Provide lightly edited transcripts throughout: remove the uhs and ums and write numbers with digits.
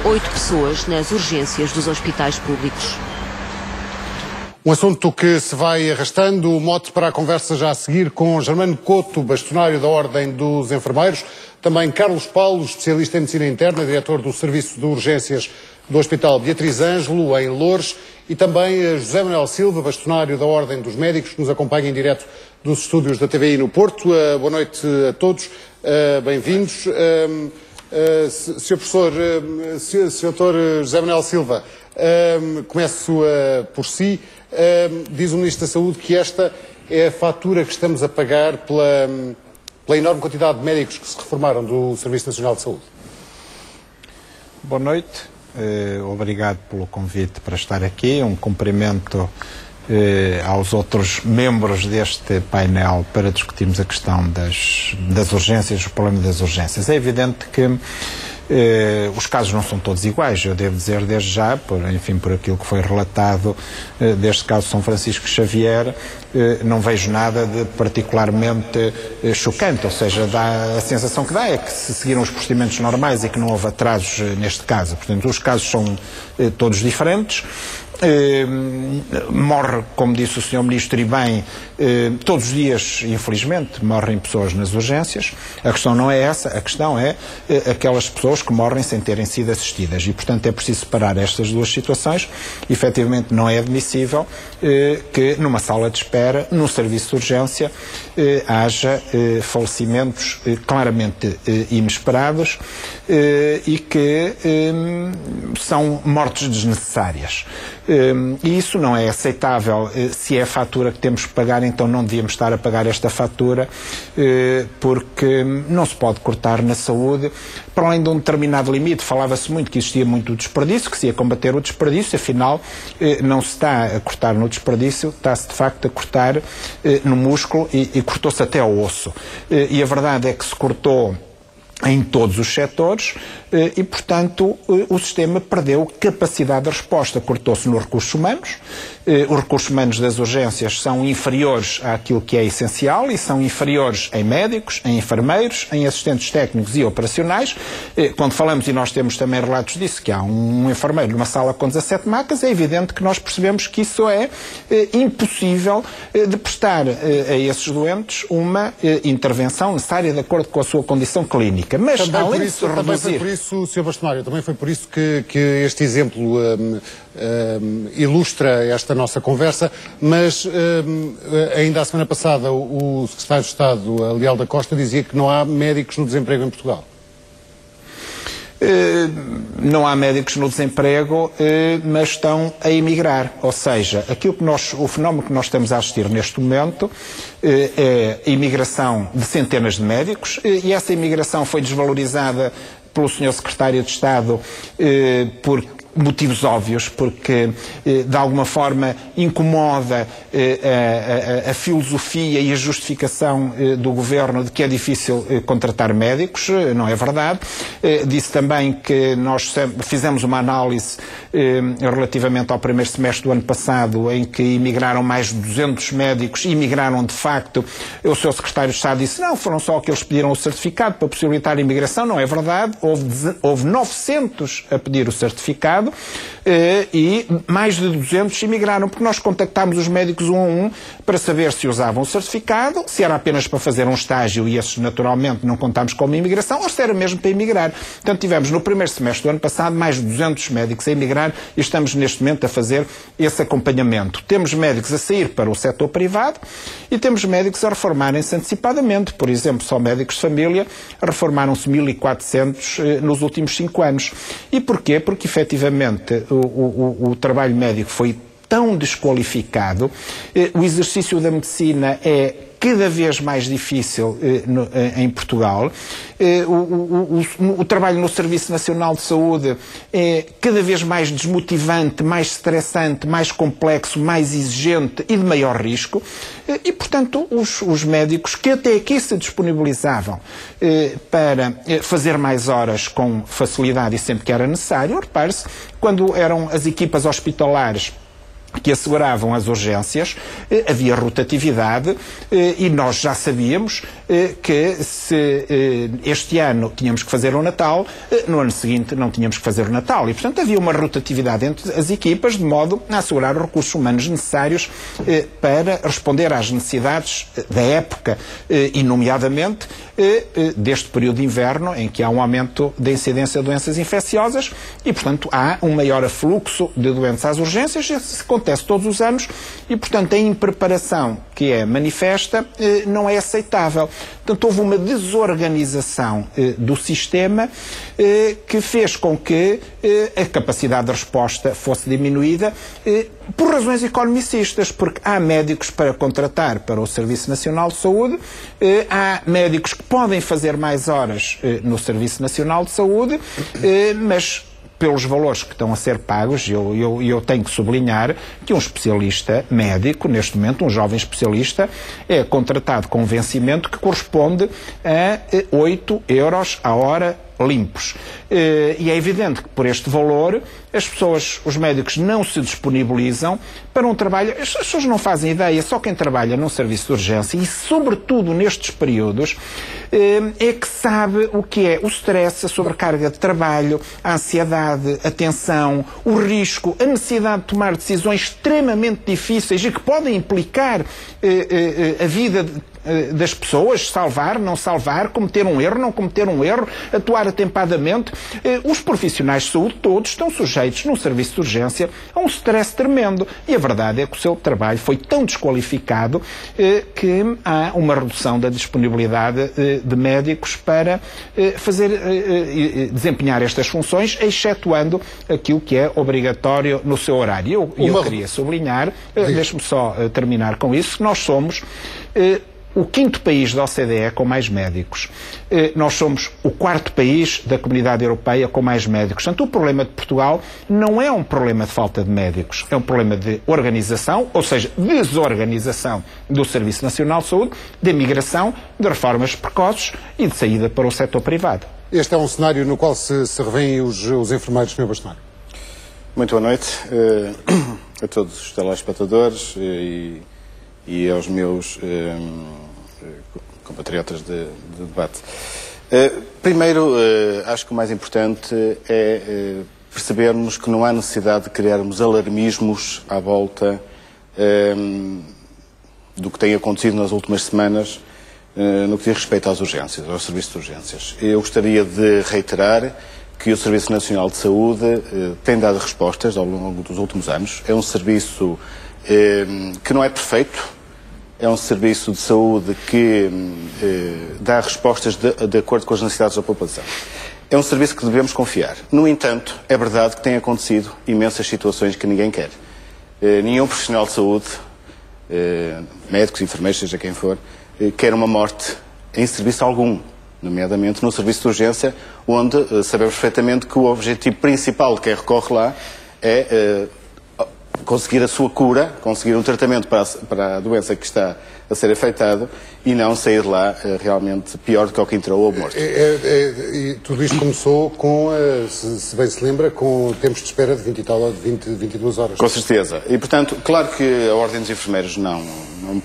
8 pessoas nas urgências dos hospitais públicos. Um assunto que se vai arrastando, o mote para a conversa já a seguir com Germano Couto, bastonário da Ordem dos Enfermeiros, também Carlos Paulo, especialista em medicina interna, diretor do Serviço de Urgências do Hospital Beatriz Ângelo, em Loures, e também José Manuel Silva, bastonário da Ordem dos Médicos, que nos acompanha em direto dos estúdios da TVI no Porto. Boa noite a todos, bem-vindos. Sr. Professor, Sr. Dr. José Manuel Silva, começo por si. Diz o Ministro da Saúde que esta é a fatura que estamos a pagar pela enorme quantidade de médicos que se reformaram do Serviço Nacional de Saúde. Boa noite, obrigado pelo convite para estar aqui, um cumprimento aos outros membros deste painel para discutirmos a questão das urgências, o problema das urgências. É evidente que os casos não são todos iguais, eu devo dizer desde já, por aquilo que foi relatado deste caso de São Francisco Xavier, não vejo nada de particularmente chocante, ou seja, dá a sensação que dá é que se seguiram os procedimentos normais e que não houve atrasos neste caso. Portanto, os casos são todos diferentes. Morre, como disse o Sr. Ministro e bem, todos os dias, infelizmente, morrem pessoas nas urgências. A questão não é essa, a questão é aquelas pessoas que morrem sem terem sido assistidas e, portanto, é preciso separar estas duas situações. Efetivamente, não é admissível que numa sala de espera, num serviço de urgência, haja falecimentos claramente inesperados e que são mortes desnecessárias. E isso não é aceitável. Se é a fatura que temos que pagar, então não devíamos estar a pagar esta fatura, porque não se pode cortar na saúde para além de um determinado limite. Falava-se muito que existia muito desperdício, que se ia combater o desperdício, afinal não se está a cortar no desperdício, está-se de facto a cortar no músculo e cortou-se até ao osso. E a verdade é que se cortou em todos os setores e, portanto, o sistema perdeu capacidade de resposta. Cortou-se nos recursos humanos. Os recursos humanos das urgências são inferiores àquilo que é essencial e são inferiores em médicos, em enfermeiros, em assistentes técnicos e operacionais. Quando falamos, e nós temos também relatos disso, que há um enfermeiro numa sala com 17 macas, é evidente que nós percebemos que isso é impossível de prestar a esses doentes uma intervenção necessária de acordo com a sua condição clínica. Mas, também além por isso, de reduzir... Também foi por isso, Sr. Bastonário, também foi por isso que este exemplo ilustra esta nossa conversa, mas ainda a semana passada o Secretário de Estado, Leal da Costa, dizia que não há médicos no desemprego em Portugal. Não há médicos no desemprego, mas estão a emigrar. Ou seja, o fenómeno que nós estamos a assistir neste momento é a imigração de centenas de médicos, e essa imigração foi desvalorizada pelo Sr. Secretário de Estado por motivos óbvios, porque de alguma forma incomoda a filosofia e a justificação do Governo de que é difícil contratar médicos. Não é verdade. Disse também que nós fizemos uma análise relativamente ao primeiro semestre do ano passado, em que emigraram mais de 200 médicos, e emigraram de facto. O Sr. Secretário de Estado disse não, foram só aqueles que pediram o certificado para possibilitar a imigração. Não é verdade. Houve 900 a pedir o certificado, e mais de 200 emigraram, porque nós contactámos os médicos um a um para saber se usavam o certificado, se era apenas para fazer um estágio, e esses naturalmente não contámos como imigração, ou se era mesmo para emigrar. Portanto, tivemos no primeiro semestre do ano passado mais de 200 médicos a emigrar, e estamos neste momento a fazer esse acompanhamento. Temos médicos a sair para o setor privado e temos médicos a reformarem-se antecipadamente. Por exemplo, só médicos de família reformaram-se 1.400 nos últimos 5 anos. E porquê? Porque efetivamente o trabalho médico foi tão desqualificado, o exercício da medicina é cada vez mais difícil em Portugal, o trabalho no Serviço Nacional de Saúde é cada vez mais desmotivante, mais estressante, mais complexo, mais exigente e de maior risco, e, portanto, os médicos que até aqui se disponibilizavam para fazer mais horas com facilidade e sempre que era necessário, repare-se, quando eram as equipas hospitalares que asseguravam as urgências, havia rotatividade e nós já sabíamos que se este ano tínhamos que fazer o Natal, no ano seguinte não tínhamos que fazer o Natal. E, portanto, havia uma rotatividade entre as equipas de modo a assegurar os recursos humanos necessários para responder às necessidades da época e, nomeadamente, deste período de inverno em que há um aumento da incidência de doenças infecciosas e, portanto, há um maior afluxo de doentes às urgências. Isso acontece todos os anos e, portanto, a impreparação que é manifesta não é aceitável. Portanto, houve uma desorganização do sistema que fez com que a capacidade de resposta fosse diminuída por razões economicistas, porque há médicos para contratar para o Serviço Nacional de Saúde, há médicos que podem fazer mais horas no Serviço Nacional de Saúde, mas pelos valores que estão a ser pagos, eu tenho que sublinhar que um especialista médico, neste momento, um jovem especialista, é contratado com um vencimento que corresponde a 8 euros a hora limpos. E é evidente que por este valor as pessoas, os médicos não se disponibilizam para um trabalho, as pessoas não fazem ideia, só quem trabalha num serviço de urgência e sobretudo nestes períodos é que sabe o que é o stress, a sobrecarga de trabalho, a ansiedade, a tensão, o risco, a necessidade de tomar decisões extremamente difíceis e que podem implicar a vida das pessoas, salvar, não salvar, cometer um erro, não cometer um erro, atuar atempadamente. Os profissionais de saúde todos estão sujeitos num serviço de urgência a um stress tremendo. E a verdade é que o seu trabalho foi tão desqualificado que há uma redução da disponibilidade de médicos para desempenhar estas funções, excetuando aquilo que é obrigatório no seu horário. Eu queria sublinhar, deixe-me só terminar com isso, que nós somos o 5º país da OCDE com mais médicos. Nós somos o 4º país da Comunidade Europeia com mais médicos. Portanto, o problema de Portugal não é um problema de falta de médicos, é um problema de organização, ou seja, desorganização do Serviço Nacional de Saúde, de migração, de reformas precoces e de saída para o setor privado. Este é um cenário no qual se revêem os enfermeiros, Sr. Bastonário. Muito boa noite a todos os telespectadores e aos meus compatriotas de debate. Primeiro, acho que o mais importante é percebermos que não há necessidade de criarmos alarmismos à volta do que tem acontecido nas últimas semanas no que diz respeito às urgências, aos serviços de urgências. Eu gostaria de reiterar que o Serviço Nacional de Saúde tem dado respostas ao longo dos últimos anos. É um serviço que não é perfeito, é um serviço de saúde que dá respostas de acordo com as necessidades da população. É um serviço que devemos confiar. No entanto, é verdade que têm acontecido imensas situações que ninguém quer. Nenhum profissional de saúde, médicos, enfermeiros, seja quem for, quer uma morte em serviço algum, nomeadamente no serviço de urgência, onde sabemos perfeitamente que o objetivo principal de quem recorre lá é conseguir a sua cura, conseguir um tratamento para a doença que está a ser afetado e não sair de lá realmente pior do que o que entrou ou morto. E tudo isto começou com, se bem se lembra, com tempos de espera de 20 e tal, de 22 horas. Com certeza. E, portanto, claro que a Ordem dos Enfermeiros não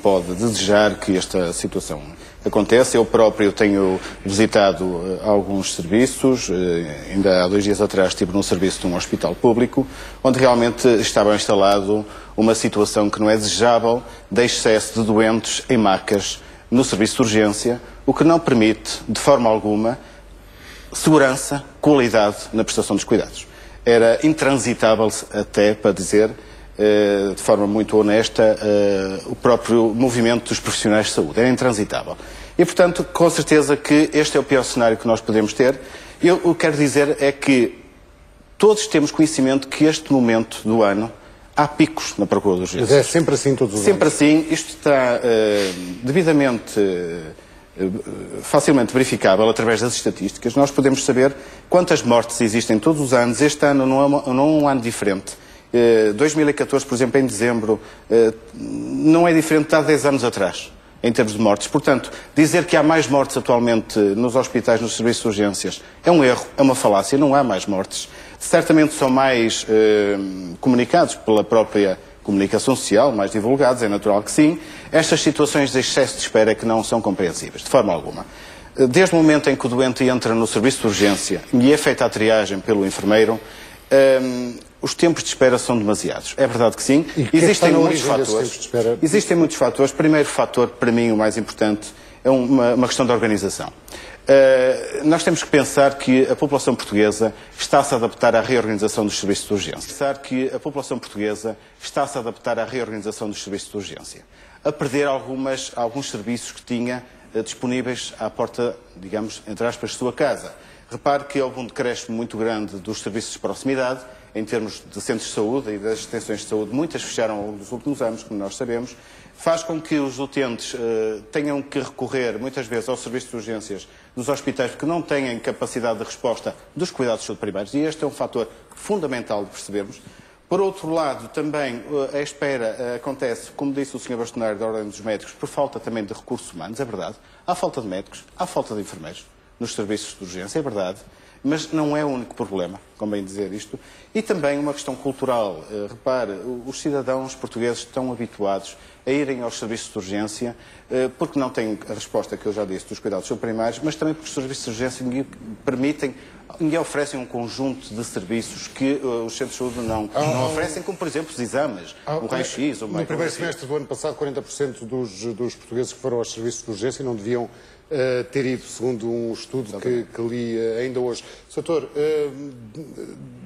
pode desejar que esta situação aconteça. Eu próprio tenho visitado alguns serviços, ainda há 2 dias atrás estive num serviço de um hospital público, onde realmente estava instalado uma situação que não é desejável de excesso de doentes em macas no serviço de urgência, o que não permite, de forma alguma, segurança, qualidade na prestação dos cuidados. Era intransitável, até para dizer, de forma muito honesta, o próprio movimento dos profissionais de saúde. Era intransitável. E, portanto, com certeza que este é o pior cenário que nós podemos ter. Eu o que quero dizer é que todos temos conhecimento que este momento do ano há picos na procura de urgências. Mas é sempre assim todos os anos? Sempre assim. Isto está devidamente, facilmente verificável através das estatísticas. Nós podemos saber quantas mortes existem todos os anos. Este ano não é um ano diferente. 2014, por exemplo, em dezembro, não é diferente de há 10 anos atrás, em termos de mortes. Portanto, dizer que há mais mortes atualmente nos hospitais, nos serviços de urgências, é um erro, é uma falácia, não há mais mortes. Certamente são mais comunicados pela própria comunicação social, mais divulgados, é natural que sim, estas situações de excesso de espera que não são compreensíveis, de forma alguma. Desde o momento em que o doente entra no serviço de urgência e é feita a triagem pelo enfermeiro, os tempos de espera são demasiados. É verdade que sim. Existem muitos fatores. Existem muitos fatores. Primeiro fator, para mim, o mais importante, é uma questão de organização. Nós temos que pensar que a população portuguesa está-se a adaptar à reorganização dos serviços de urgência. A perder alguns serviços que tinha disponíveis à porta, digamos, entre aspas, de sua casa. Repare que houve um decréscimo muito grande dos serviços de proximidade, em termos de centros de saúde e das extensões de saúde. Muitas fecharam ao longo dos últimos anos, como nós sabemos. Faz com que os utentes tenham que recorrer, muitas vezes, ao serviço de urgências dos hospitais, porque não têm capacidade de resposta dos cuidados de saúde primários. E este é um fator fundamental de percebermos. Por outro lado, também a espera acontece, como disse o Sr. Bastonário da Ordem dos Médicos, por falta também de recursos humanos, é verdade. Há falta de médicos, há falta de enfermeiros nos serviços de urgência, é verdade. Mas não é o único problema, convém dizer isto. E também uma questão cultural. Repare, os cidadãos portugueses estão habituados a irem aos serviços de urgência, porque não têm a resposta que eu já disse dos cuidados subprimários, mas também porque os serviços de urgência lhe oferecem um conjunto de serviços que os centros de saúde não oferecem, como por exemplo os exames, o raio-x... No primeiro semestre do ano passado, 40% dos portugueses que foram aos serviços de urgência não deviam ter ido, segundo um estudo que li ainda hoje. Doutor,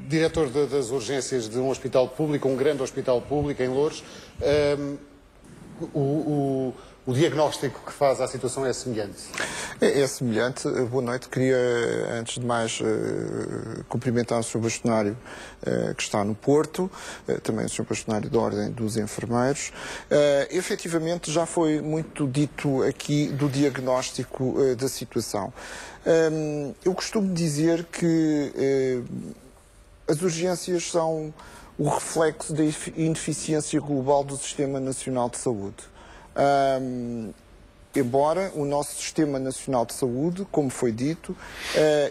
diretor das urgências de um hospital público, um grande hospital público em Loures, o diagnóstico que faz à situação é semelhante? É semelhante. Boa noite. Queria, antes de mais, cumprimentar o Sr. Bastonário, que está no Porto, também o Sr. Bastonário da Ordem dos Enfermeiros. Efetivamente, já foi muito dito aqui do diagnóstico da situação. Eu costumo dizer que as urgências são o reflexo da ineficiência global do Sistema Nacional de Saúde. Embora o nosso Sistema Nacional de Saúde, como foi dito,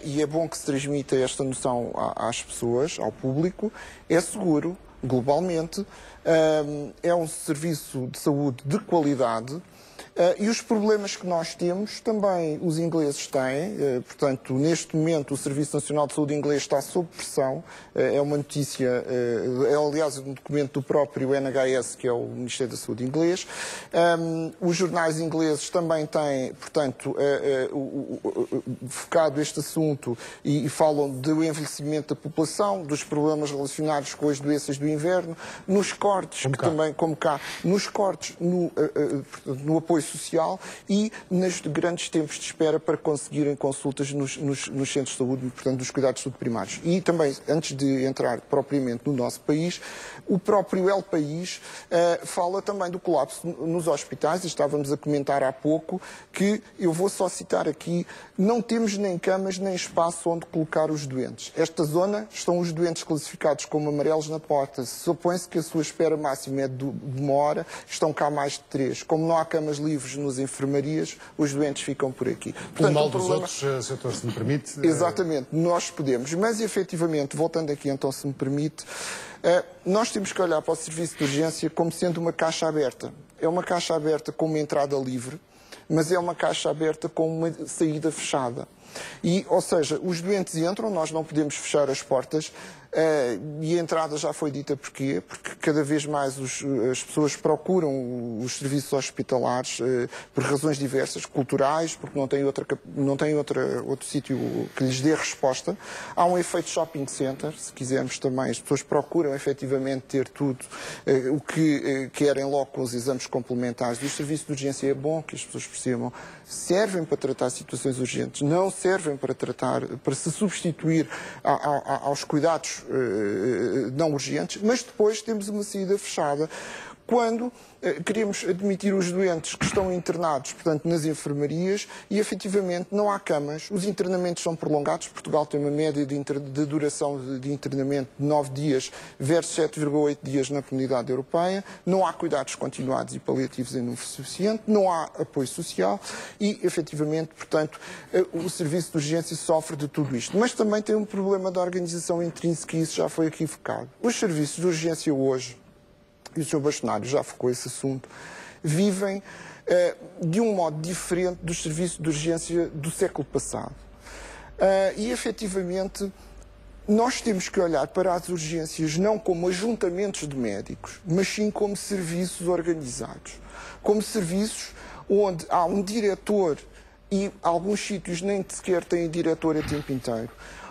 e é bom que se transmita esta noção às pessoas, ao público, é seguro, globalmente, é um serviço de saúde de qualidade. E os problemas que nós temos também os ingleses têm, portanto, neste momento o Serviço Nacional de Saúde inglês está sob pressão, é uma notícia, é aliás um documento do próprio NHS, que é o Ministério da Saúde inglês. Os jornais ingleses também têm, portanto, focado este assunto e falam do envelhecimento da população, dos problemas relacionados com as doenças do inverno, nos cortes, que também, como cá, nos cortes no apoio social e nos grandes tempos de espera para conseguirem consultas nos centros de saúde, portanto, dos cuidados de saúde primários. E também, antes de entrar propriamente no nosso país, o próprio El País fala também do colapso nos hospitais, e estávamos a comentar há pouco que, eu vou só citar aqui, não temos nem camas nem espaço onde colocar os doentes. Esta zona estão os doentes classificados como amarelos na porta. Supõe-se que a sua espera máxima é de 1 hora, estão cá mais de 3. Como não há camas livres nas enfermarias, os doentes ficam por aqui. Portanto, o mal dos outros, Sr. se me permite... Exatamente, nós podemos. Mas, efetivamente, voltando aqui então, se me permite, nós temos que olhar para o serviço de urgência como sendo uma caixa aberta. É uma caixa aberta com uma entrada livre, mas é uma caixa aberta com uma saída fechada. E, ou seja, os doentes entram, nós não podemos fechar as portas, e a entrada já foi dita porquê? Porque cada vez mais as pessoas procuram os serviços hospitalares por razões diversas, culturais, porque não têm outro sítio que lhes dê resposta. Há um efeito shopping center, se quisermos também, as pessoas procuram efetivamente ter tudo o que querem logo com os exames complementares. E o serviço de urgência é bom que as pessoas percebam, servem para tratar situações urgentes, não servem para se substituir aos cuidados não urgentes, mas depois temos uma saída fechada quando queremos admitir os doentes que estão internados, portanto, nas enfermarias, e efetivamente não há camas. Os internamentos são prolongados. Portugal tem uma média de duração de internamento de 9 dias versus 7,8 dias na Comunidade Europeia. Não há cuidados continuados e paliativos em número suficiente, não há apoio social e, efetivamente, portanto, o serviço de urgência sofre de tudo isto. Mas também tem um problema de organização intrínseca e isso já foi aqui focado. Os serviços de urgência hoje e o Sr. Bastonário já focou esse assunto, vivem de um modo diferente dos serviços de urgência do século passado. E, efetivamente, nós temos que olhar para as urgências não como ajuntamentos de médicos, mas sim como serviços organizados. Como serviços onde há um diretor, e alguns sítios nem sequer têm diretor a tempo inteiro,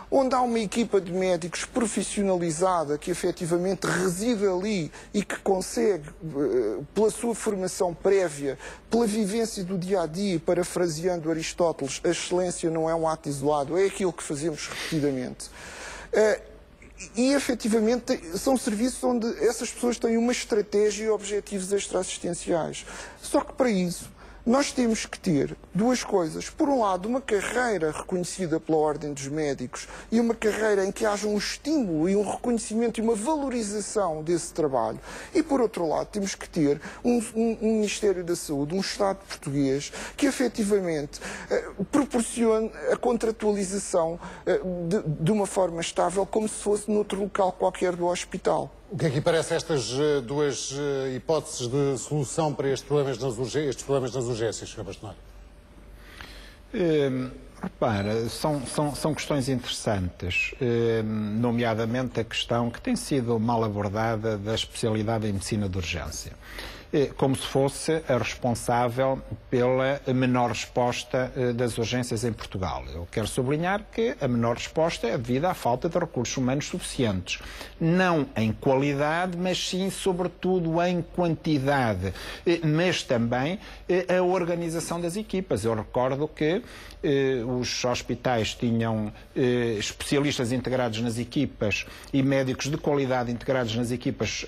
onde há uma equipa de médicos profissionalizada que efetivamente reside ali e que consegue, pela sua formação prévia, pela vivência do dia-a-dia, parafraseando Aristóteles, a excelência não é um ato isolado, é aquilo que fazemos repetidamente. E efetivamente são serviços onde essas pessoas têm uma estratégia e objetivos extraassistenciais. Só que para isso nós temos que ter duas coisas. Por um lado, uma carreira reconhecida pela Ordem dos Médicos e uma carreira em que haja um estímulo e um reconhecimento e uma valorização desse trabalho. E, por outro lado, temos que ter um Ministério da Saúde, um Estado português, que efetivamente proporcione a contratualização de uma forma estável, como se fosse noutro local qualquer do hospital. O que é que parece estas duas hipóteses de solução para estes problemas nas urgências, Sr. Bastonário? Repara, são questões interessantes, nomeadamente a questão que tem sido mal abordada da especialidade em medicina de urgência, como se fosse a responsável pela menor resposta das urgências em Portugal. Eu quero sublinhar que a menor resposta é devido à falta de recursos humanos suficientes. Não em qualidade, mas sim, sobretudo, em quantidade. Mas também a organização das equipas. Eu recordo que os hospitais tinham especialistas integrados nas equipas e médicos de qualidade integrados nas equipas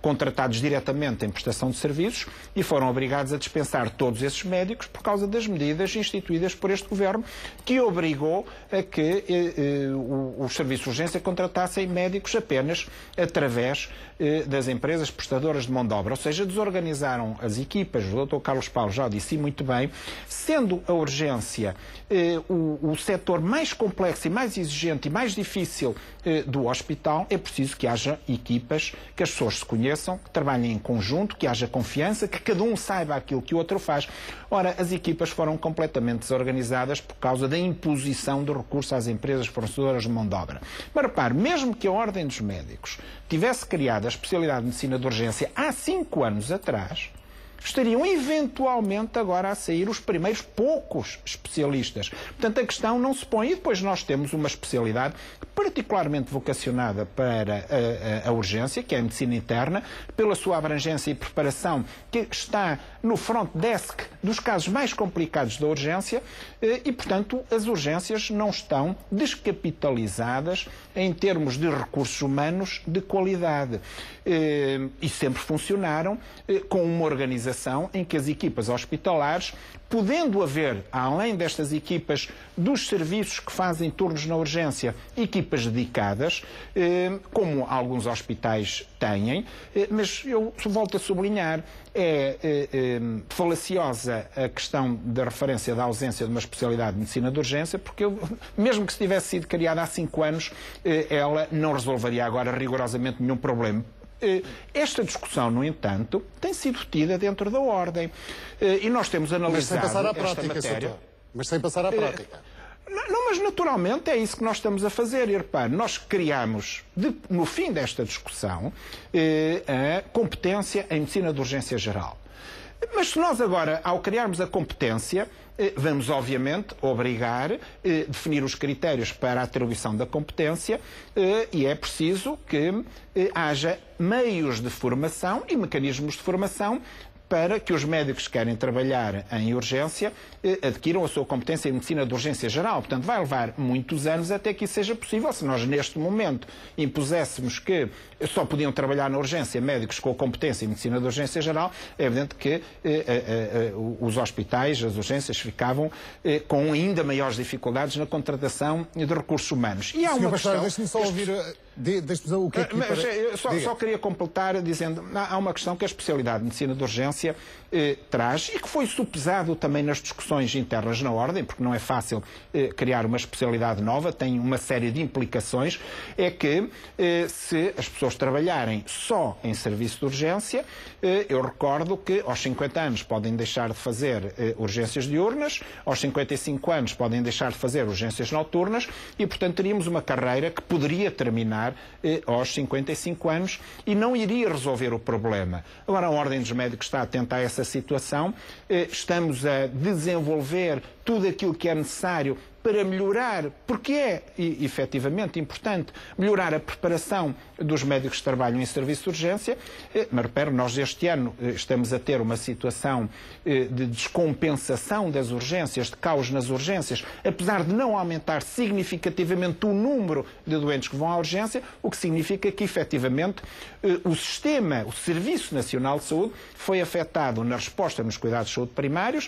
contratados diretamente em prestação de serviços e foram obrigados a dispensar todos esses médicos por causa das medidas instituídas por este governo, que obrigou a que os serviços de urgência contratassem médicos apenas através das empresas prestadoras de mão de obra, ou seja, desorganizaram as equipas. O Dr. Carlos Paulo já disse muito bem, sendo a urgência o setor mais complexo e mais exigente e mais difícil do hospital, é preciso que haja equipas, que as pessoas se conheçam, que trabalhem em conjunto, que haja confiança, que cada um saiba aquilo que o outro faz. Ora, as equipas foram completamente desorganizadas por causa da imposição de recursos às empresas fornecedoras de mão de obra. Mas repare, mesmo que a Ordem dos Médicos tivesse criado a especialidade de medicina de urgência há 5 anos atrás, estariam eventualmente agora a sair os primeiros poucos especialistas. Portanto, a questão não se põe. E depois nós temos uma especialidade particularmente vocacionada para a urgência, que é a medicina interna, pela sua abrangência e preparação, que está no front desk dos casos mais complicados da urgência e, portanto, as urgências não estão descapitalizadas em termos de recursos humanos de qualidade. E sempre funcionaram com uma organização em que as equipas hospitalares, podendo haver, além destas equipas dos serviços que fazem turnos na urgência, equipas dedicadas, como alguns hospitais têm, mas eu volto a sublinhar, falaciosa a questão da referência da ausência de uma especialidade de medicina de urgência, porque mesmo que se tivesse sido criada há 5 anos, ela não resolveria agora rigorosamente nenhum problema. Esta discussão, no entanto, tem sido tida dentro da Ordem. E nós temos analisado esta matéria. Mas sem passar à prática. Não, mas naturalmente é isso que nós estamos a fazer. E repare, nós criamos, no fim desta discussão, a competência em medicina de urgência geral. Mas se nós agora, ao criarmos a competência, vamos obviamente obrigar a definir os critérios para a atribuição da competência e é preciso que haja meios de formação e mecanismos de formação para que os médicos que querem trabalhar em urgência adquiram a sua competência em medicina de urgência geral. Portanto, vai levar muitos anos até que isso seja possível. Se nós, neste momento, impuséssemos que só podiam trabalhar na urgência médicos com a competência em medicina de urgência geral, é evidente que os hospitais, as urgências, ficavam com ainda maiores dificuldades na contratação de recursos humanos. E há uma questão... Deixe-me só ouvir... o que é que... Mas eu só queria completar dizendo, há uma questão que a especialidade de medicina de urgência traz e que foi supesado também nas discussões internas na Ordem, porque não é fácil criar uma especialidade nova, tem uma série de implicações, é que se as pessoas trabalharem só em serviço de urgência, eu recordo que aos 50 anos podem deixar de fazer urgências diurnas, aos 55 anos podem deixar de fazer urgências noturnas e, portanto, teríamos uma carreira que poderia terminar aos 55 anos e não iria resolver o problema. Agora, a Ordem dos Médicos está atenta a essa situação, estamos a desenvolver tudo aquilo que é necessário para melhorar, porque é efetivamente importante melhorar a preparação dos médicos que trabalham em serviço de urgência. Mas repare, nós este ano estamos a ter uma situação de descompensação das urgências, de caos nas urgências, apesar de não aumentar significativamente o número de doentes que vão à urgência, o que significa que efetivamente o sistema, o Serviço Nacional de Saúde, foi afetado na resposta nos cuidados de saúde primários,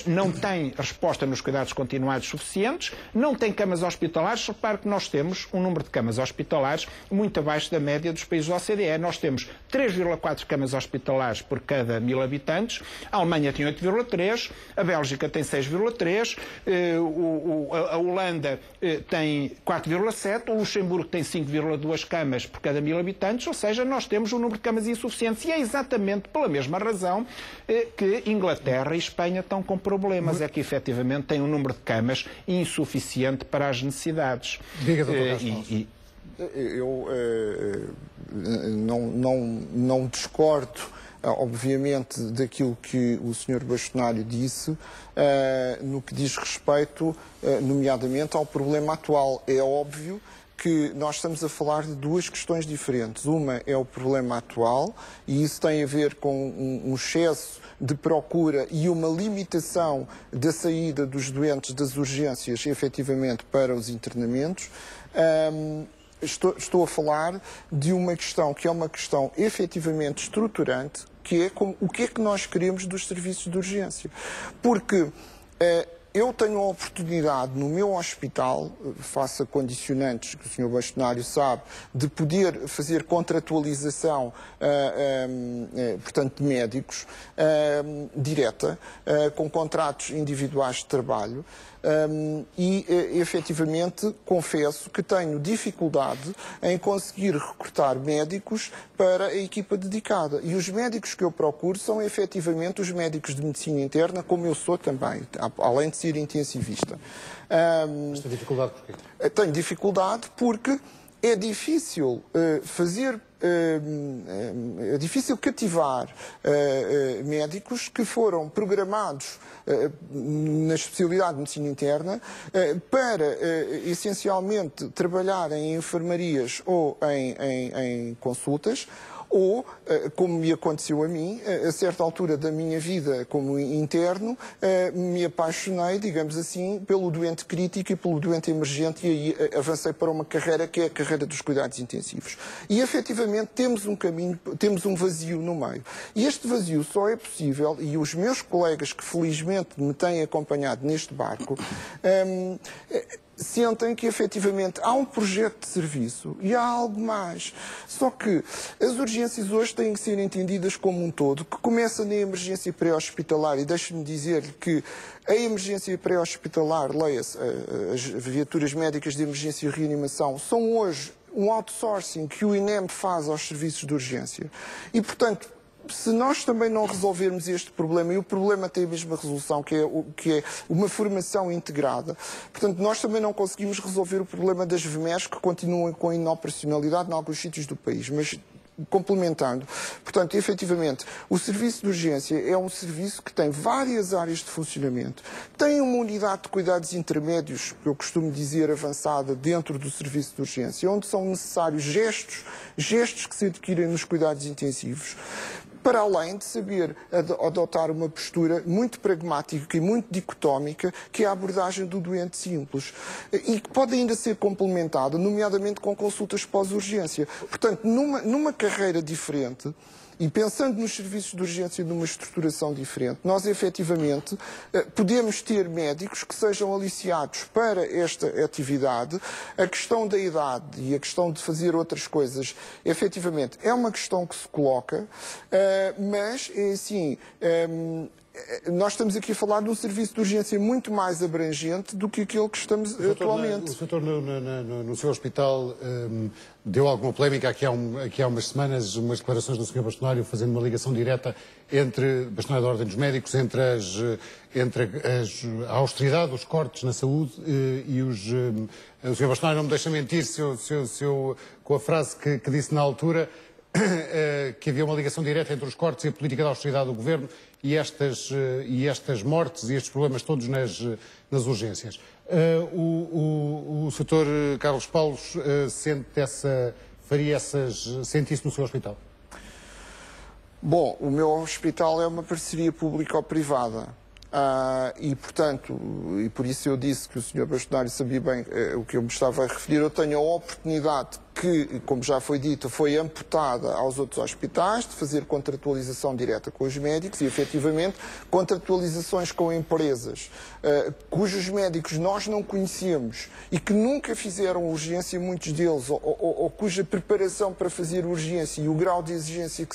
não tem resposta nos cuidados continuados suficientes, não tem camas hospitalares. Repare que nós temos um número de camas hospitalares muito abaixo da média dos países da OCDE. Nós temos 3,4 camas hospitalares por cada 1000 habitantes, a Alemanha tem 8,3, a Bélgica tem 6,3, a Holanda tem 4,7, o Luxemburgo tem 5,2 camas por cada 1000 habitantes, ou seja, nós temos um número de camas insuficientes e é exatamente pela mesma razão que Inglaterra e Espanha estão com problemas, é que efetivamente tem um número de camas insuficiente para as necessidades. Diga, Dr. Eu não discordo, obviamente, daquilo que o Sr. Bastonário disse, no que diz respeito, nomeadamente, ao problema atual. É óbvio que nós estamos a falar de duas questões diferentes. Uma é o problema atual, e isso tem a ver com um excesso de procura e uma limitação da saída dos doentes das urgências, efetivamente, para os internamentos. Estou a falar de uma questão que é uma questão efetivamente estruturante, que é o que é que nós queremos dos serviços de urgência. Porque eu tenho a oportunidade no meu hospital, face a condicionantes que o Sr. Bastonário sabe, de poder fazer contratualização, portanto, de médicos, direta, com contratos individuais de trabalho, e efetivamente confesso que tenho dificuldade em conseguir recrutar médicos para a equipa dedicada. E os médicos que eu procuro são efetivamente os médicos de medicina interna, como eu sou também, além de ser intensivista. Mas tem dificuldade porquê? Tenho dificuldade porque é difícil é difícil cativar médicos que foram programados na especialidade de medicina interna para essencialmente trabalhar em enfermarias ou em consultas, ou, como me aconteceu a mim, a certa altura da minha vida como interno, me apaixonei, digamos assim, pelo doente crítico e pelo doente emergente, e aí avancei para uma carreira que é a carreira dos cuidados intensivos. E, efetivamente, temos um caminho, temos um vazio no meio. E este vazio só é possível, e os meus colegas que felizmente me têm acompanhado neste barco, sentem que efetivamente há um projeto de serviço e há algo mais. Só que as urgências hoje têm que ser entendidas como um todo, que começa na emergência pré-hospitalar, e deixe-me dizer-lhe que a emergência pré-hospitalar, leia-se, as viaturas médicas de emergência e reanimação, são hoje um outsourcing que o INEM faz aos serviços de urgência. E, portanto, se nós também não resolvermos este problema, e o problema tem a mesma resolução, que é uma formação integrada, portanto, nós também não conseguimos resolver o problema das VMEs, que continuam com inoperacionalidade em alguns sítios do país. Mas, complementando, portanto, efetivamente, o serviço de urgência é um serviço que tem várias áreas de funcionamento, tem uma unidade de cuidados intermédios, que eu costumo dizer avançada, dentro do serviço de urgência, onde são necessários gestos que se adquirem nos cuidados intensivos, para além de saber adotar uma postura muito pragmática e muito dicotómica, que é a abordagem do doente simples, e que pode ainda ser complementada, nomeadamente com consultas pós-urgência. Portanto, numa carreira diferente, e pensando nos serviços de urgência numa estruturação diferente, nós efetivamente podemos ter médicos que sejam aliciados para esta atividade. A questão da idade e a questão de fazer outras coisas, efetivamente, é uma questão que se coloca, mas, assim, nós estamos aqui a falar de um serviço de urgência muito mais abrangente do que aquele que estamos atualmente. O doutor, no seu hospital, deu alguma polémica aqui há umas semanas, umas declarações do Sr. Bastonário fazendo uma ligação direta entre Bastonário da Ordem dos Médicos, entre a austeridade, os cortes na saúde e o Sr. Bastonário não me deixa mentir com a frase que disse na altura, que havia uma ligação direta entre os cortes e a política de austeridade do Governo e estas mortes e estes problemas todos nas urgências. O Sr. Carlos Paulo sente isso no seu hospital? Bom, o meu hospital é uma parceria público-privada. E, portanto, e por isso eu disse que o Sr. Bastonário sabia bem o que eu me estava a referir. Eu tenho a oportunidade que, como já foi dito, foi amputada aos outros hospitais de fazer contratualização direta com os médicos e, efetivamente, contratualizações com empresas cujos médicos nós não conhecemos e que nunca fizeram urgência, muitos deles, ou cuja preparação para fazer urgência e o grau de exigência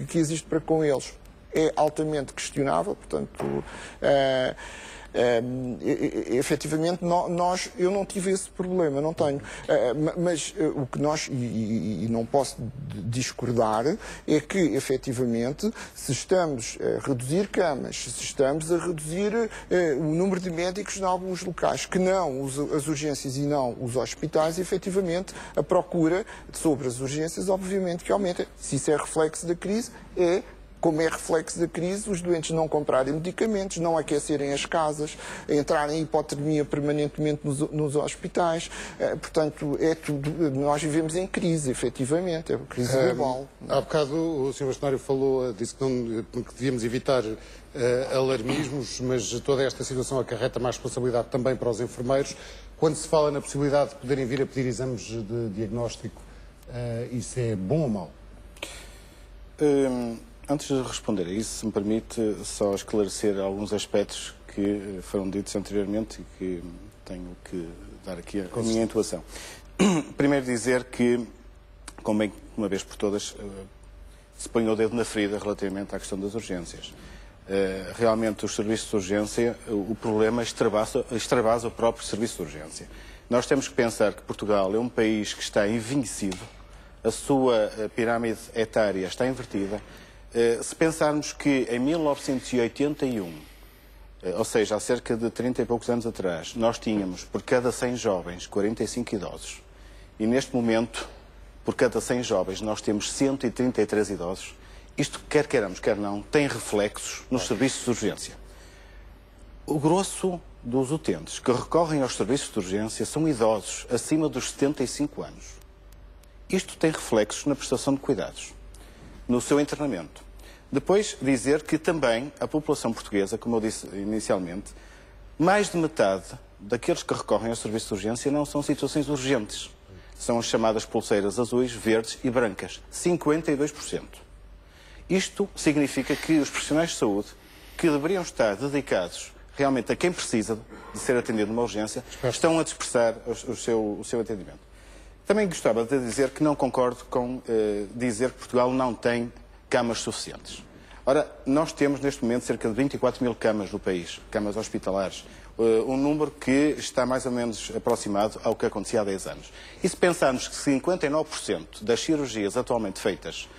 que existe para com eles é altamente questionável. Portanto, efetivamente, eu não tive esse problema, não tenho. Mas o que nós, e não posso discordar, é que, efetivamente, se estamos a reduzir camas, se estamos a reduzir o número de médicos em alguns locais, que não as urgências e não os hospitais, efetivamente, a procura sobre as urgências, obviamente, que aumenta. Se isso é reflexo da crise, como é reflexo da crise, os doentes não comprarem medicamentos, não aquecerem as casas, entrarem em hipotermia permanentemente nos hospitais. Portanto, nós vivemos em crise, efetivamente, é uma crise global. Há bocado o Sr. Bastonário disse que devíamos evitar alarmismos, mas toda esta situação acarreta mais responsabilidade também para os enfermeiros. Quando se fala na possibilidade de poderem vir a pedir exames de diagnóstico, isso é bom ou mau? Antes de responder a isso, se me permite só esclarecer alguns aspectos que foram ditos anteriormente e que tenho que dar aqui a minha intuação. Primeiro dizer que, como bem uma vez por todas, se põe o dedo na ferida relativamente à questão das urgências. Realmente os serviços de urgência, o problema extravasa o próprio serviço de urgência. Nós temos que pensar que Portugal é um país que está envelhecido, a sua pirâmide etária está invertida. Se pensarmos que em 1981, ou seja, há cerca de 30 e poucos anos atrás, nós tínhamos por cada 100 jovens 45 idosos e neste momento, por cada 100 jovens, nós temos 133 idosos, isto, quer queiramos, quer não, tem reflexos nos serviços de urgência. O grosso dos utentes que recorrem aos serviços de urgência são idosos acima dos 75 anos. Isto tem reflexos na prestação de cuidados, no seu internamento. Depois, dizer que também a população portuguesa, como eu disse inicialmente, mais de metade daqueles que recorrem ao serviço de urgência não são situações urgentes. São as chamadas pulseiras azuis, verdes e brancas. 52%. Isto significa que os profissionais de saúde, que deveriam estar dedicados realmente a quem precisa de ser atendido numa urgência, estão a dispersar o seu atendimento. Também gostava de dizer que não concordo com dizer que Portugal não tem camas suficientes. Ora, nós temos neste momento cerca de 24 mil camas no país, camas hospitalares, um número que está mais ou menos aproximado ao que acontecia há 10 anos. E se pensarmos que 59% das cirurgias atualmente feitas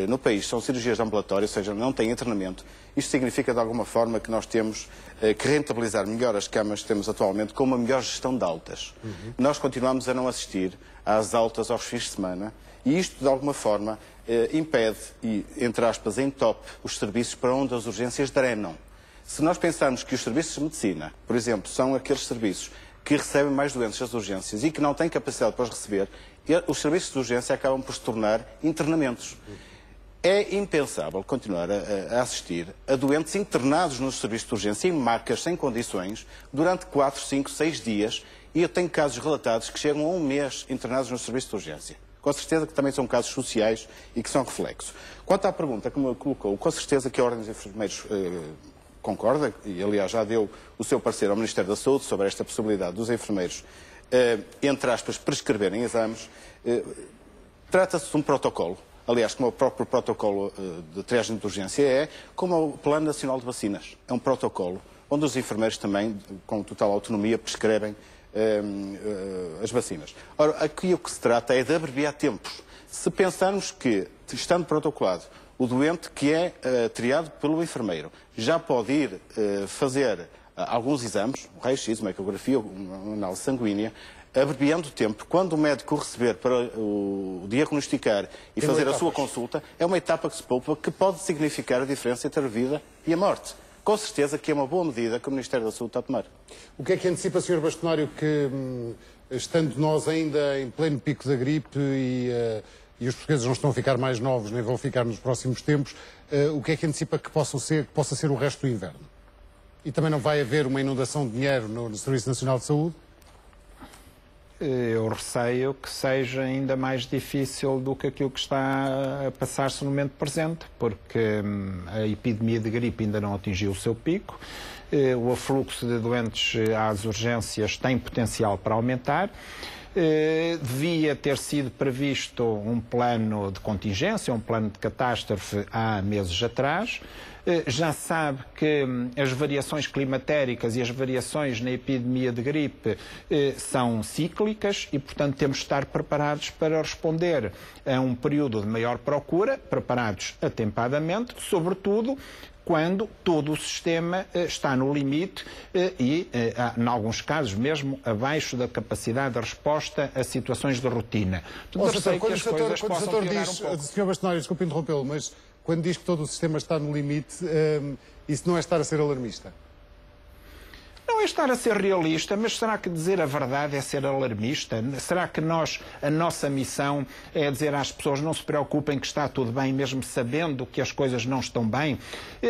no país são cirurgias ambulatórias, ou seja, não têm internamento, isto significa de alguma forma que nós temos que rentabilizar melhor as camas que temos atualmente com uma melhor gestão de altas. Nós continuamos a não assistir às altas aos fins de semana e isto de alguma forma impede e, entre aspas, entope os serviços para onde as urgências drenam. Se nós pensarmos que os serviços de medicina, por exemplo, são aqueles serviços que recebem mais doentes das urgências e que não têm capacidade para os receber, os serviços de urgência acabam por se tornar internamentos. É impensável continuar a assistir a doentes internados nos serviços de urgência em macas sem condições durante 4, 5, 6 dias E eu tenho casos relatados que chegam a 1 mês internados no serviço de urgência. Com certeza que também são casos sociais e que são reflexos. Quanto à pergunta que me colocou, com certeza que a Ordem dos Enfermeiros concorda, e aliás já deu o seu parecer ao Ministério da Saúde sobre esta possibilidade dos enfermeiros, entre aspas, prescreverem exames. Trata-se de um protocolo, aliás, como o próprio protocolo de triagem de urgência é, como o Plano Nacional de Vacinas. É um protocolo onde os enfermeiros também, com total autonomia, prescrevem as vacinas. Ora, aqui o que se trata é de abreviar tempos. Se pensarmos que, estando protocolado, o doente que é triado pelo enfermeiro já pode ir fazer alguns exames, um raio-x, uma ecografia, uma análise sanguínea, abreviando o tempo, quando o médico receber para o diagnosticar e fazer a sua consulta, é uma etapa que se poupa que pode significar a diferença entre a vida e a morte. Com certeza que é uma boa medida que o Ministério da Saúde está a tomar. O que é que antecipa, Sr. Bastonário, que, estando nós ainda em pleno pico da gripe e os portugueses não estão a ficar mais novos, nem vão ficar nos próximos tempos, o que é que antecipa que possa ser o resto do inverno? E também não vai haver uma inundação de dinheiro no Serviço Nacional de Saúde? Eu receio que seja ainda mais difícil do que aquilo que está a passar-se no momento presente, porque a epidemia de gripe ainda não atingiu o seu pico, o afluxo de doentes às urgências tem potencial para aumentar. Devia ter sido previsto um plano de contingência, um plano de catástrofe há meses atrás. Já sabe que as variações climatéricas e as variações na epidemia de gripe são cíclicas e, portanto, temos de estar preparados para responder a um período de maior procura, preparados atempadamente, sobretudo quando todo o sistema está no limite e, em alguns casos, mesmo abaixo da capacidade de resposta a situações de rotina. Portanto, eu sei que as coisas possam piorar um pouco. Sr. Bastonário, desculpe interrompê-lo, mas quando diz que todo o sistema está no limite, isso não é estar a ser alarmista? Não é estar a ser realista, mas será que dizer a verdade é ser alarmista? Será que a nossa missão é dizer às pessoas não se preocupem que está tudo bem, mesmo sabendo que as coisas não estão bem?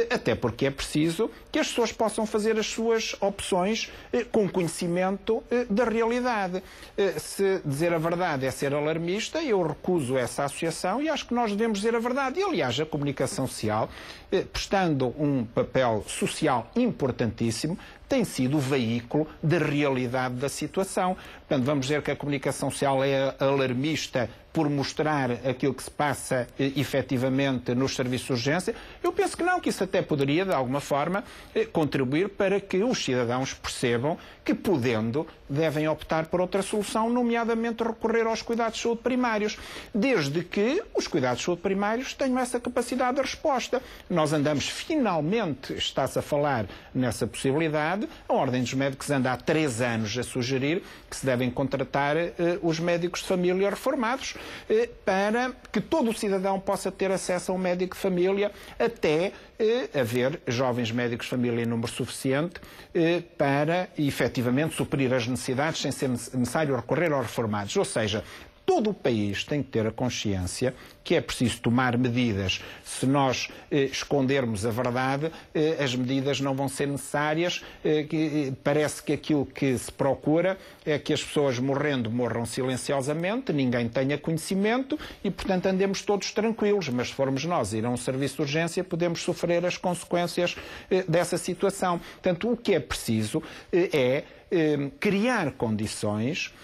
Até porque é preciso que as pessoas possam fazer as suas opções com conhecimento da realidade. Se dizer a verdade é ser alarmista, eu recuso essa associação e acho que nós devemos dizer a verdade. E, aliás, a comunicação social, prestando um papel social importantíssimo, tem sido o veículo da realidade da situação. Portanto, vamos dizer que a comunicação social é alarmista por mostrar aquilo que se passa efetivamente nos serviços de urgência. Eu penso que não, que isso até poderia, de alguma forma, contribuir para que os cidadãos percebam que, podendo, devem optar por outra solução, nomeadamente recorrer aos cuidados de saúde primários, desde que os cuidados de saúde primários tenham essa capacidade de resposta. Nós andamos, finalmente, está-se a falar nessa possibilidade, a Ordem dos Médicos anda há 3 anos a sugerir que se devem contratar os médicos de família reformados, para que todo o cidadão possa ter acesso a um médico de família, até haver jovens médicos de família em número suficiente para, efetivamente, suprir as necessidades sem ser necessário recorrer aos reformados. Ou seja, todo o país tem que ter a consciência que é preciso tomar medidas. Se nós escondermos a verdade, as medidas não vão ser necessárias. Parece que aquilo que se procura é que as pessoas morram silenciosamente, ninguém tenha conhecimento e, portanto, andemos todos tranquilos. Mas se formos nós ir a um serviço de urgência, podemos sofrer as consequências dessa situação. Portanto, o que é preciso é criar condições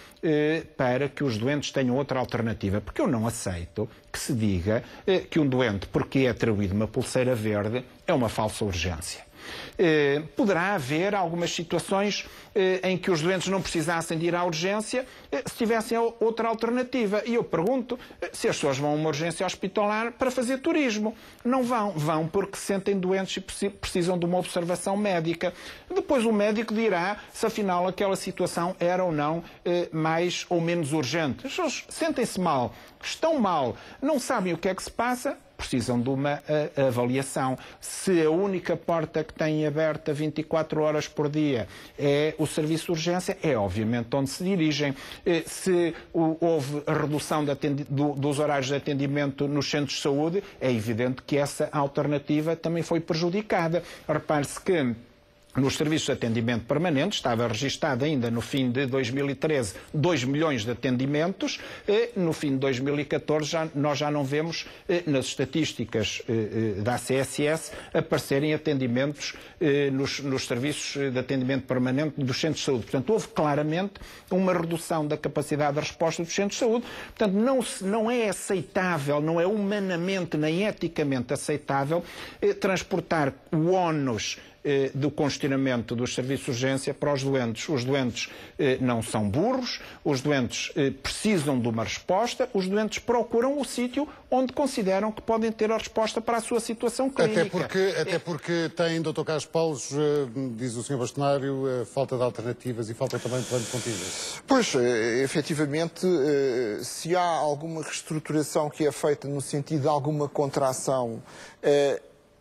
para que os doentes tenham outra alternativa, porque eu não aceito que se diga que um doente, porque é atribuído uma pulseira verde, é uma falsa urgência. Poderá haver algumas situações em que os doentes não precisassem de ir à urgência se tivessem outra alternativa. E eu pergunto se as pessoas vão a uma urgência hospitalar para fazer turismo. Não vão. Vão porque se sentem doentes e precisam de uma observação médica. Depois o médico dirá se afinal aquela situação era ou não mais ou menos urgente. As pessoas sentem-se mal, estão mal, não sabem o que é que se passa, precisam de uma avaliação. Se a única porta que têm aberta 24 horas por dia é o serviço de urgência, é obviamente onde se dirigem. Se houve a redução dos horários de atendimento nos centros de saúde, é evidente que essa alternativa também foi prejudicada. Repare-se que Nos serviços de atendimento permanente, estava registado ainda no fim de 2013 2 milhões de atendimentos, no fim de 2014 nós já não vemos nas estatísticas da ACSS aparecerem atendimentos nos serviços de atendimento permanente dos centros de saúde. Portanto, houve claramente uma redução da capacidade de resposta dos centros de saúde. Portanto, não é aceitável, não é humanamente nem eticamente aceitável transportar o ónus do congestionamento dos serviços de urgência para os doentes. Os doentes não são burros, os doentes precisam de uma resposta, os doentes procuram o sítio onde consideram que podem ter a resposta para a sua situação clínica. Até porque tem, Dr. Carlos Paulo, diz o Sr. Bastonário, falta de alternativas e falta também de plano de contingência. Pois, efetivamente, se há alguma reestruturação que é feita no sentido de alguma contração,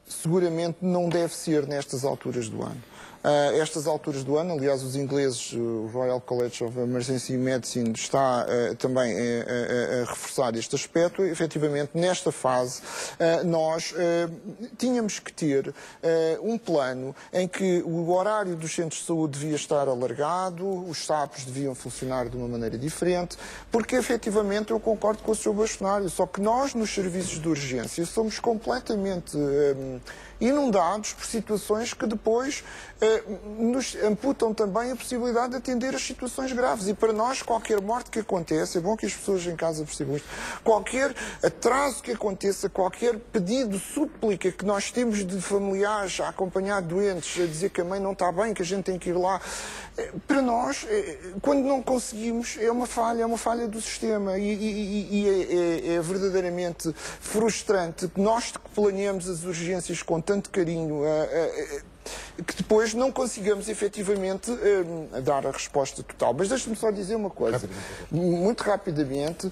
seguramente não deve ser nestas alturas do ano. Estas alturas do ano, aliás, os ingleses, o Royal College of Emergency Medicine está também a reforçar este aspecto. Efetivamente, nesta fase, nós tínhamos que ter um plano em que o horário dos centros de saúde devia estar alargado, os SAPs deviam funcionar de uma maneira diferente, porque efetivamente eu concordo com o Sr. Bastonário, só que nós nos serviços de urgência somos completamente inundados por situações que depois nos amputam também a possibilidade de atender as situações graves. E para nós, qualquer morte que aconteça, é bom que as pessoas em casa percebam isto, qualquer atraso que aconteça, qualquer pedido, súplica que nós temos de familiares a acompanhar doentes, a dizer que a mãe não está bem, que a gente tem que ir lá, para nós, quando não conseguimos, é uma falha do sistema e é verdadeiramente frustrante que nós que planeamos as urgências com tanto carinho, que depois não consigamos efetivamente dar a resposta total. Mas deixe-me só dizer uma coisa, muito rapidamente,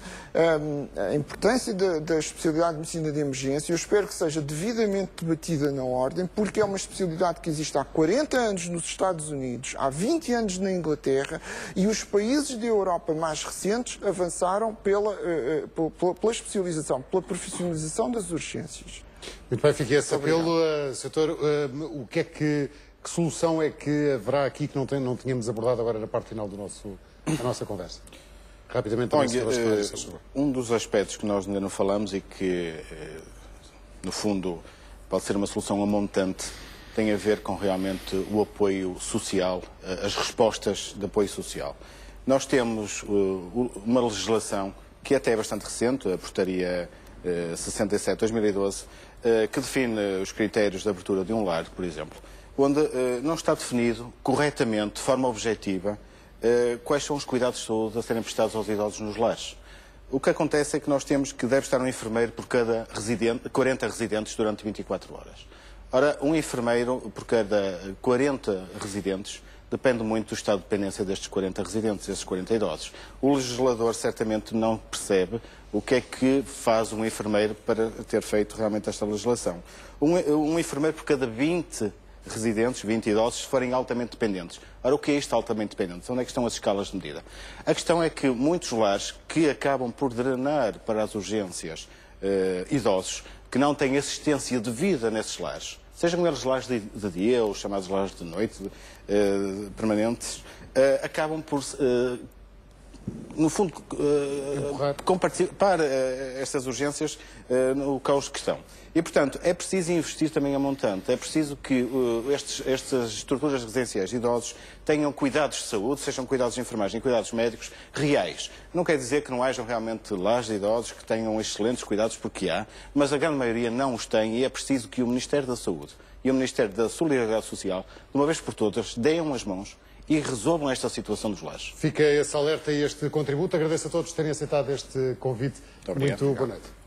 a importância da especialidade de medicina de emergência, eu espero que seja devidamente debatida na ordem, porque é uma especialidade que existe há 40 anos nos Estados Unidos, há 20 anos na Inglaterra, e os países da Europa mais recentes avançaram pela especialização, pela profissionalização das urgências. Muito bem, fica esse apelo. Setor, que solução é que haverá aqui que não tínhamos abordado agora na parte final da nossa conversa? Rapidamente, um dos aspectos que nós ainda não falamos e que, no fundo, pode ser uma solução a montante, tem a ver com realmente o apoio social, as respostas de apoio social. Nós temos uma legislação que até é bastante recente, a Portaria 67/2012, que define os critérios de abertura de um lar, por exemplo, onde não está definido corretamente, de forma objetiva, quais são os cuidados de saúde a serem prestados aos idosos nos lares. O que acontece é que nós temos que deve estar um enfermeiro por cada 40 residentes durante 24 horas. Ora, um enfermeiro por cada 40 residentes depende muito do estado de dependência destes 40 residentes, destes 40 idosos. O legislador certamente não percebe o que é que faz um enfermeiro para ter feito realmente esta legislação. Um enfermeiro por cada 20 residentes, 20 idosos, se forem altamente dependentes. Ora, o que é isto altamente dependente? Onde é que estão as escalas de medida? A questão é que muitos lares que acabam por drenar para as urgências idosos, que não têm assistência devida nesses lares, sejam eles lares de dia ou chamados lares de noite, permanentes, acabam por, no fundo, compartilhar estas urgências no caos que estão. E, portanto, é preciso investir também a montante, é preciso que estas estruturas residenciais de idosos tenham cuidados de saúde, sejam cuidados de enfermagem, cuidados médicos reais. Não quer dizer que não hajam realmente lares de idosos que tenham excelentes cuidados, porque há, mas a grande maioria não os tem e é preciso que o Ministério da Saúde e o Ministério da Solidariedade Social, de uma vez por todas, deem as mãos e resolvam esta situação dos lares. Fica esse alerta e este contributo. Agradeço a todos por terem aceitado este convite. Muito boa noite.